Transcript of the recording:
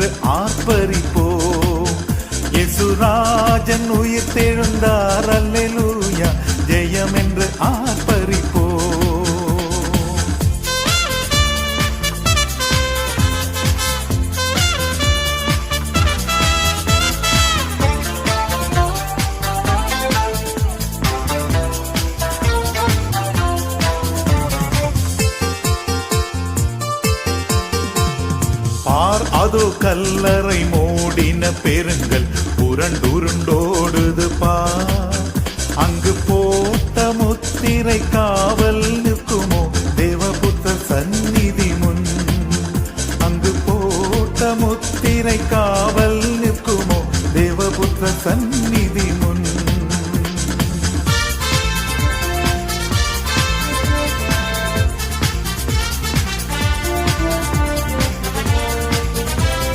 என்று ஆர்ப்பரிப்போம். இயேசுராஜன் உயிர் தெழுந்தார், அல்லேலூயா, ஜெயம் என்று ஆர்ப்பரிப்போம். அதோ கல்லறை மூடின பெருங்கள் புரண்டுருண்டோடுது பார். அங்கு போட்ட முத்திரை காவல் நிற்குமோ தேவபுத்த சந்நிதி முன். அங்கு போட்ட முத்திரை காவல் நிற்குமோ தேவபுத்த சந்நிதி